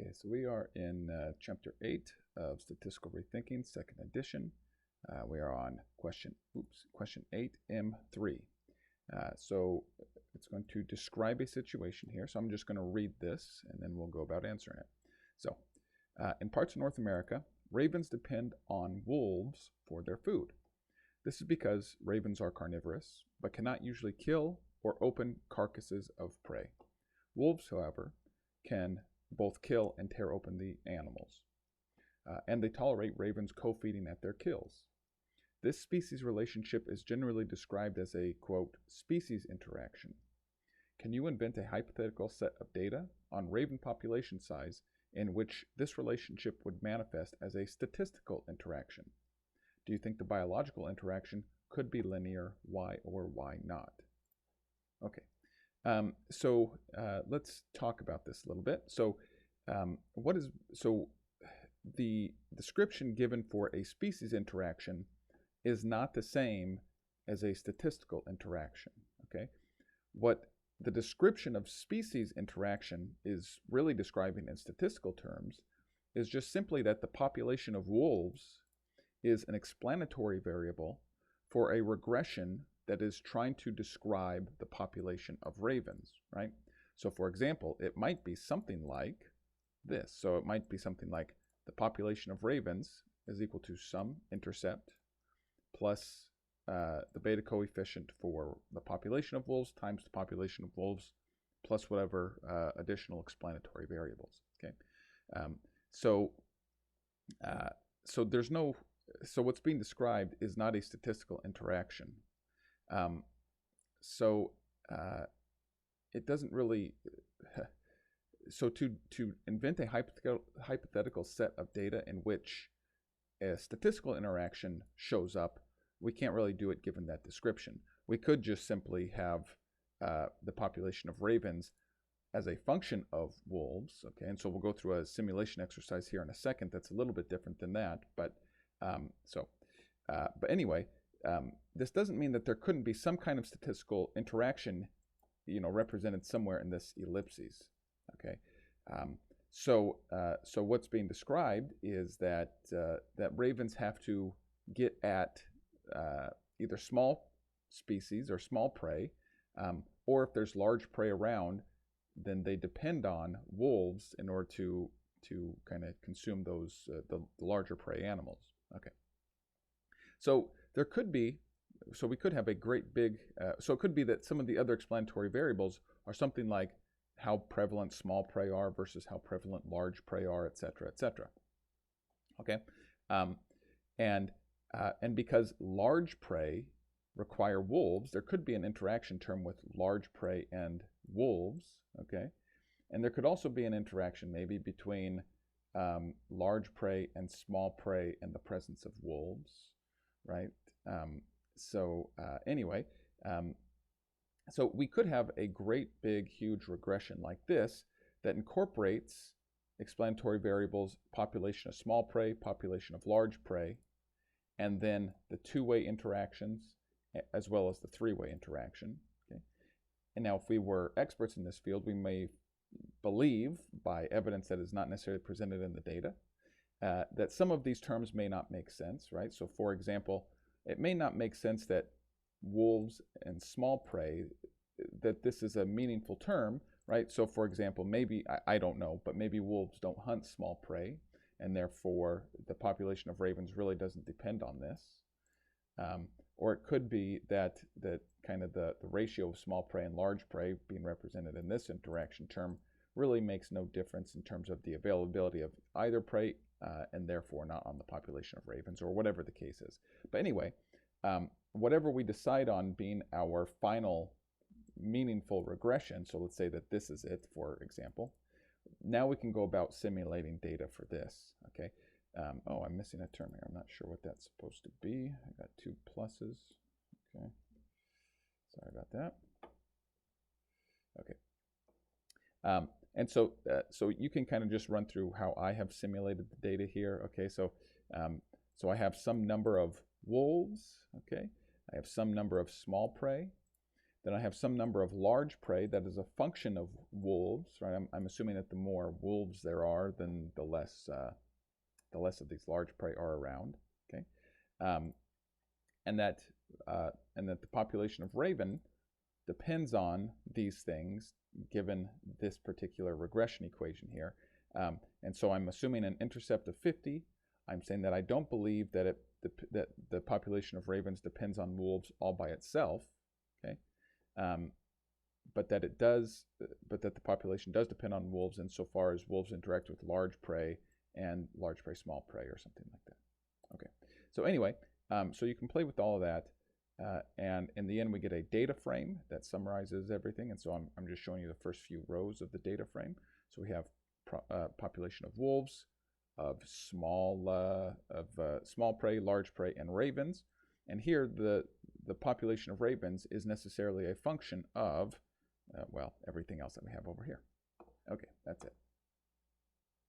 Okay, so we are in chapter 8 of Statistical Rethinking, second edition. We are on question 8M3. So it's going to describe a situation here. So I'm just going to read this and then we'll go about answering it. So in parts of North America, ravens depend on wolves for their food. This is because ravens are carnivorous, but cannot usually kill or open carcasses of prey. Wolves, however, can both kill and tear open the animals. And they tolerate ravens co-feeding at their kills. This species relationship is generally described as a, quote, species interaction. Can you invent a hypothetical set of data on raven population size in which this relationship would manifest as a statistical interaction? Do you think the biological interaction could be linear? Why or why not? Okay. Let's talk about this a little bit. The description given for a species interaction is not the same as a statistical interaction. Okay, what the description of species interaction is really describing in statistical terms is just simply that the population of wolves is an explanatory variable for a regression that is trying to describe the population of ravens, right? So for example, it might be something like this. So it might be something like the population of ravens is equal to some intercept plus the beta coefficient for the population of wolves times the population of wolves plus whatever additional explanatory variables, okay? So what's being described is not a statistical interaction. It doesn't really, so to invent a hypothetical set of data in which a statistical interaction shows up, we can't really do it given that description. We could just simply have the population of ravens as a function of wolves, okay? And so we'll go through a simulation exercise here in a second that's a little bit different than that, but anyway, this doesn't mean that there couldn't be some kind of statistical interaction, represented somewhere in this ellipses. Okay, so what's being described is that that ravens have to get at either small species or small prey, or if there's large prey around, then they depend on wolves in order to kind of consume those the larger prey animals. Okay. So there could be, we could have a great big, so it could be that some of the other explanatory variables are something like how prevalent small prey are versus how prevalent large prey are, et cetera, et cetera. Okay, and because large prey require wolves, there could be an interaction term with large prey and wolves. Okay, and there could also be an interaction maybe between large prey and small prey and the presence of wolves, right? Anyway, so we could have a great big huge regression like this that incorporates explanatory variables, population of small prey, population of large prey, and then the two-way interactions as well as the three-way interaction. Okay? And now if we were experts in this field, we may believe by evidence that is not necessarily presented in the data that some of these terms may not make sense, right? So for example, it may not make sense that wolves and small prey, that this is a meaningful term, right? So for example, maybe, I don't know, but maybe wolves don't hunt small prey, and therefore the population of ravens really doesn't depend on this. Or it could be that kind of the ratio of small prey and large prey being represented in this interaction term really makes no difference in terms of the availability of either prey and therefore not on the population of ravens, or whatever the case is. But anyway, whatever we decide on being our final meaningful regression, so let's say that this is it, for example, now we can go about simulating data for this, okay? Oh, I'm missing a term here. I'm not sure what that's supposed to be. I got two pluses, okay? Sorry about that. Okay. And so you can kind of just run through how I have simulated the data here, okay? So I have some number of wolves, okay? I have some number of small prey. Then I have some number of large prey that is a function of wolves, right? I'm assuming that the more wolves there are, then the less of these large prey are around. Okay, and that the population of raven depends on these things given this particular regression equation here. And so I'm assuming an intercept of 50. I'm saying that I don't believe that that the population of ravens depends on wolves all by itself. Okay, but that the population does depend on wolves insofar as wolves interact with large prey and large prey, small prey, or something like that. Okay, so anyway, so you can play with all of that, and in the end we get a data frame that summarizes everything. And so I'm just showing you the first few rows of the data frame. So we have population of wolves, of small prey, large prey, and ravens. And here the population of ravens is necessarily a function of well, everything else that we have over here. Okay, that's it.